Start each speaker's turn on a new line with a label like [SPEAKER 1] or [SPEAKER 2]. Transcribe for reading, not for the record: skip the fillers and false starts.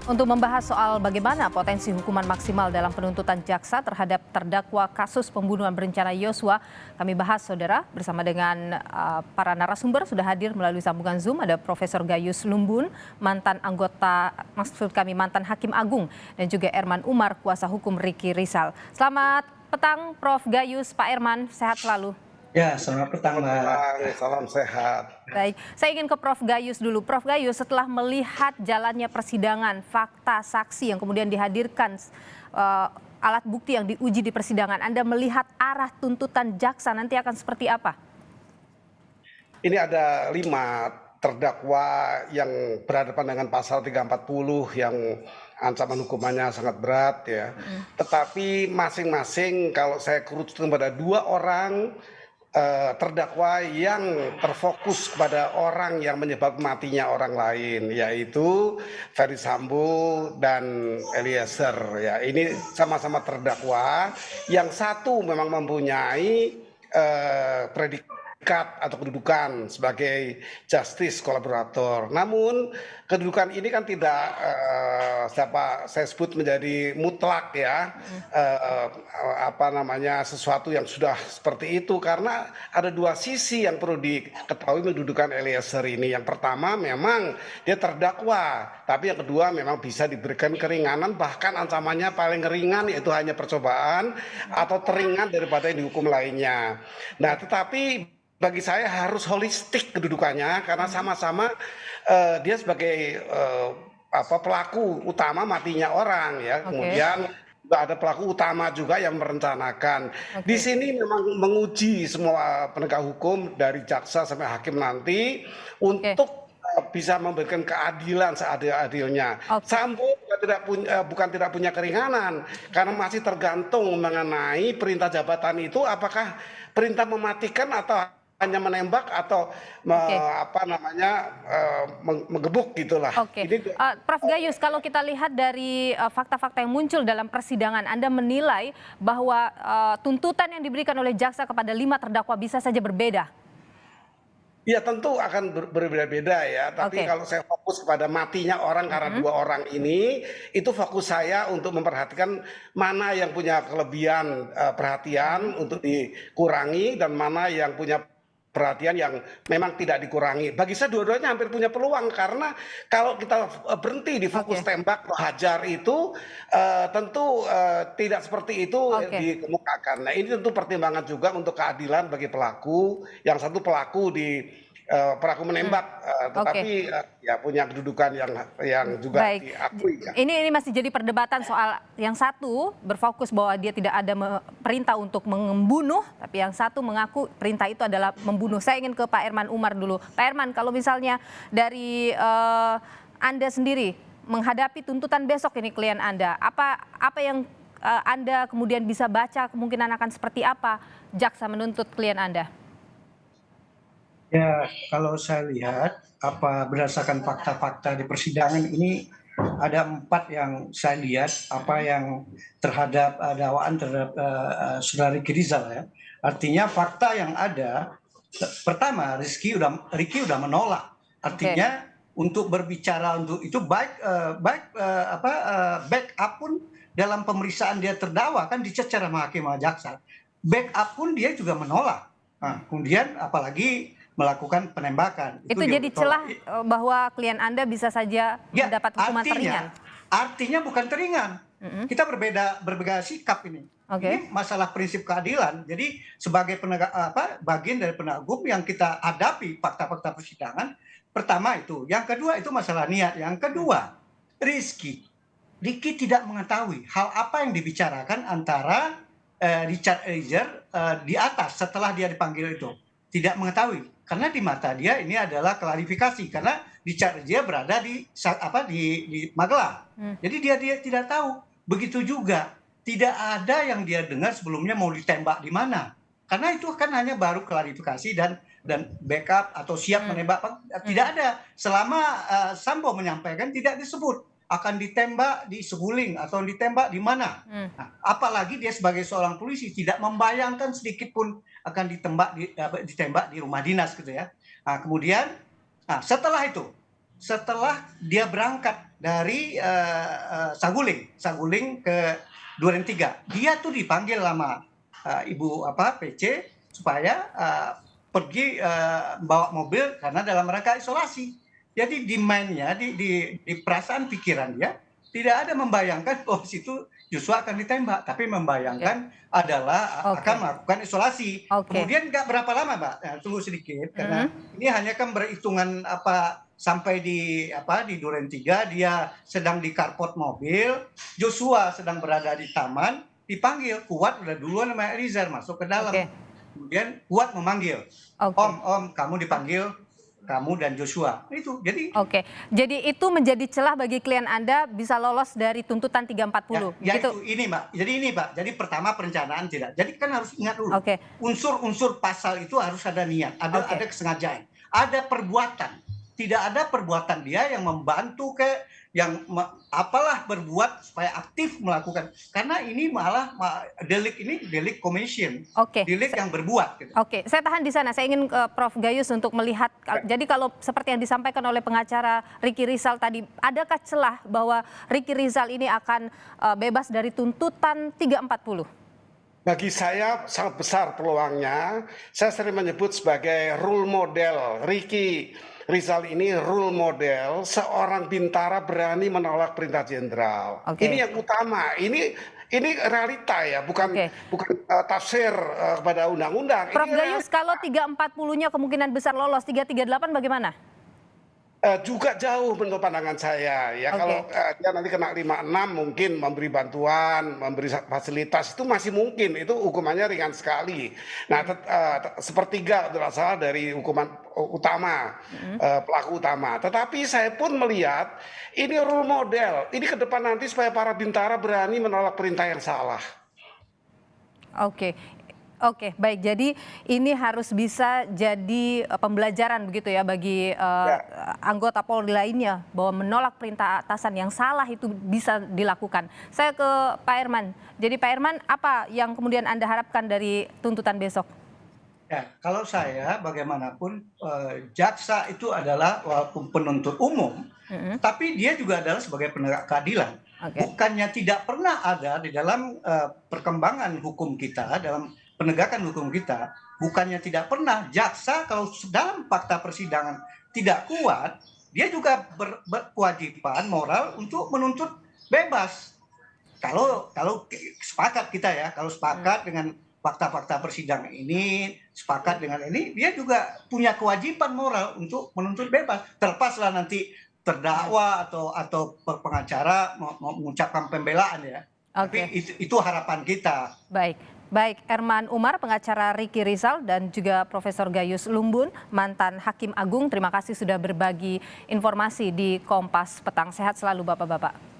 [SPEAKER 1] Untuk membahas soal bagaimana potensi hukuman maksimal dalam penuntutan jaksa terhadap terdakwa kasus pembunuhan berencana Yosua, kami bahas saudara bersama dengan para narasumber sudah hadir melalui sambungan Zoom. Ada Profesor Gayus Lumbun, mantan mantan Hakim Agung, dan juga Erman Umar, kuasa hukum Ricky Rizal. Selamat petang Prof. Gayus, Pak Erman, sehat selalu.
[SPEAKER 2] Ya, selamat petang, Mbak.
[SPEAKER 3] Salam sehat.
[SPEAKER 1] Baik, saya ingin ke Prof. Gayus dulu. Prof. Gayus, setelah melihat jalannya persidangan, fakta, saksi yang kemudian dihadirkan, alat bukti yang diuji di persidangan, Anda melihat arah tuntutan jaksa nanti akan seperti apa?
[SPEAKER 3] Ini ada 5 terdakwa yang berhadapan dengan pasal 340 yang ancaman hukumannya sangat berat ya. Tetapi masing-masing kalau saya kerucutkan pada 2 orang terdakwa yang terfokus kepada orang yang menyebabkan matinya orang lain, yaitu Ferdy Sambo dan Eliezer. Ya, ini sama-sama terdakwa. Yang satu memang mempunyai predikat atau kedudukan sebagai justice kolaborator. Namun kedudukan ini kan tidak saya sebut menjadi mutlak ya, sesuatu yang sudah seperti itu, karena ada 2 sisi yang perlu diketahui mendudukan Eliezer ini. Yang pertama memang dia terdakwa, tapi yang kedua memang bisa diberikan keringanan, bahkan ancamannya paling ringan yaitu hanya percobaan atau teringan daripada yang dihukum lainnya. Nah, tetapi bagi saya harus holistik kedudukannya karena sama-sama dia sebagai pelaku utama matinya orang ya. Kemudian juga ada pelaku utama juga yang merencanakan. Di sini memang menguji semua penegak hukum dari jaksa sampai hakim nanti untuk bisa memberikan keadilan seadil-adilnya. Sambo bukan tidak punya keringanan karena masih tergantung mengenai perintah jabatan itu, apakah perintah mematikan atau hanya menembak atau menggebuk gitulah.
[SPEAKER 1] Prof. Gayus, kalau kita lihat dari fakta-fakta yang muncul dalam persidangan, Anda menilai bahwa tuntutan yang diberikan oleh jaksa kepada 5 terdakwa bisa saja berbeda?
[SPEAKER 3] Ya tentu akan berbeda-beda ya, tapi kalau saya fokus kepada matinya orang karena 2 orang ini, itu fokus saya untuk memperhatikan mana yang punya kelebihan perhatian untuk dikurangi dan mana yang punya perhatian yang memang tidak dikurangi. Bagi saya dua-duanya hampir punya peluang, karena kalau kita berhenti di fokus tembak atau hajar itu tentu tidak seperti itu dikemukakan. Nah, ini tentu pertimbangan juga untuk keadilan bagi pelaku. Yang satu pelaku menembak, tetapi ya punya kedudukan yang juga diakui. Ya.
[SPEAKER 1] Ini masih jadi perdebatan soal yang satu berfokus bahwa dia tidak ada perintah untuk membunuh, tapi yang satu mengaku perintah itu adalah membunuh. Saya ingin ke Pak Erman Umar dulu. Pak Erman, kalau misalnya dari Anda sendiri menghadapi tuntutan besok ini klien Anda, apa yang Anda kemudian bisa baca kemungkinan akan seperti apa jaksa menuntut klien Anda?
[SPEAKER 2] Ya, kalau saya lihat berdasarkan fakta-fakta di persidangan ini ada 4 yang saya lihat yang terhadap dakwaan terhadap saudara Ricky Rizal ya. Artinya fakta yang ada, pertama Ricky udah menolak. Artinya untuk berbicara untuk itu backup pun dalam pemeriksaan dia terdakwa kan dicecer sama hakim sama jaksa. Backup pun dia juga menolak. Nah, kemudian apalagi melakukan penembakan.
[SPEAKER 1] Itu jadi celah bahwa klien Anda bisa saja mendapat hukuman teringan.
[SPEAKER 2] Artinya bukan teringan. Kita berbeda sikap ini. Ini masalah prinsip keadilan. Jadi sebagai bagian dari penegak hukum yang kita hadapi fakta-fakta persidangan, pertama itu. Yang kedua itu masalah niat. Yang kedua, Ricky tidak mengetahui hal apa yang dibicarakan antara Richard Eliezer di atas setelah dia dipanggil itu. Tidak mengetahui. Karena di mata dia ini adalah klarifikasi, karena Richard dia berada di Magelang. Jadi dia tidak tahu. Begitu juga tidak ada yang dia dengar sebelumnya mau ditembak di mana. Karena itu kan hanya baru klarifikasi dan backup atau siap menembak, tidak ada. Selama Sambo menyampaikan tidak disebut akan ditembak di Seguling atau ditembak di mana. Nah, apalagi dia sebagai seorang polisi tidak membayangkan sedikit pun akan ditembak di rumah dinas gitu ya. Nah, kemudian setelah itu setelah dia berangkat dari Saguling ke Duren 3. Dia tuh dipanggil sama Ibu PC supaya pergi bawa mobil karena dalam rangka isolasi. Jadi di mind-nya, di perasaan pikiran dia tidak ada membayangkan bahwa situ Joshua akan ditembak, tapi membayangkan adalah akan melakukan isolasi. Kemudian nggak berapa lama, Mbak? Tunggu sedikit, karena ini hanya kan berhitungan sampai di Duren 3 dia sedang di karpot mobil, Joshua sedang berada di taman, dipanggil. Kuat udah duluan sama Eliezer masuk ke dalam. Kemudian Kuat memanggil, Om, kamu dipanggil, kamu dan Joshua. Itu jadi
[SPEAKER 1] jadi itu menjadi celah bagi klien Anda bisa lolos dari tuntutan 340
[SPEAKER 2] gitu. Ini Mbak, jadi pertama perencanaan tidak, jadi kan harus ingat dulu unsur-unsur pasal itu harus ada niat, ada kesengajaan, ada perbuatan. Tidak ada perbuatan dia yang membantu berbuat supaya aktif melakukan, karena ini malah delik commission, delik yang berbuat gitu.
[SPEAKER 1] Saya tahan di sana. Saya ingin ke Prof Gayus untuk melihat. Jadi kalau seperti yang disampaikan oleh pengacara Ricky Rizal tadi, adakah celah bahwa Ricky Rizal ini akan bebas dari tuntutan 340?
[SPEAKER 3] Bagi saya sangat besar peluangnya. Saya sering menyebut sebagai role model. Ricky Rizal ini role model seorang bintara berani menolak perintah jenderal. Ini yang utama. Ini realita ya, bukan tafsir kepada undang-undang.
[SPEAKER 1] Prof Gayus, kalau 340-nya kemungkinan besar lolos, 338 bagaimana?
[SPEAKER 3] Juga jauh menurut pandangan saya ya. Kalau dia nanti kena 56 mungkin memberi bantuan, memberi fasilitas itu masih mungkin, itu hukumannya ringan sekali. Nah, sepertiga kalau salah dari hukuman utama, pelaku utama. Tetapi saya pun melihat ini role model, ini ke depan nanti supaya para bintara berani menolak perintah yang salah.
[SPEAKER 1] Oke, baik. Jadi ini harus bisa jadi pembelajaran begitu ya bagi anggota Polri lainnya, bahwa menolak perintah atasan yang salah itu bisa dilakukan. Saya ke Pak Herman. Jadi Pak Herman, apa yang kemudian Anda harapkan dari tuntutan besok?
[SPEAKER 2] Ya, kalau saya bagaimanapun jaksa itu adalah walaupun penuntut umum, tapi dia juga adalah sebagai penegak keadilan. Bukannya tidak pernah ada di dalam perkembangan hukum kita, dalam penegakan hukum kita, bukannya tidak pernah jaksa kalau dalam fakta persidangan tidak kuat, dia juga berkewajiban moral untuk menuntut bebas. Kalau sepakat kita ya, kalau sepakat dengan fakta-fakta persidangan ini, sepakat dengan ini, dia juga punya kewajiban moral untuk menuntut bebas. Terlepaslah nanti terdakwa atau pengacara mengucapkan pembelaan ya. Tapi itu harapan kita.
[SPEAKER 1] Baik, Herman Umar, pengacara Ricky Rizal, dan juga Profesor Gayus Lumbun, mantan Hakim Agung. Terima kasih sudah berbagi informasi di Kompas Petang. Sehat selalu Bapak-Bapak.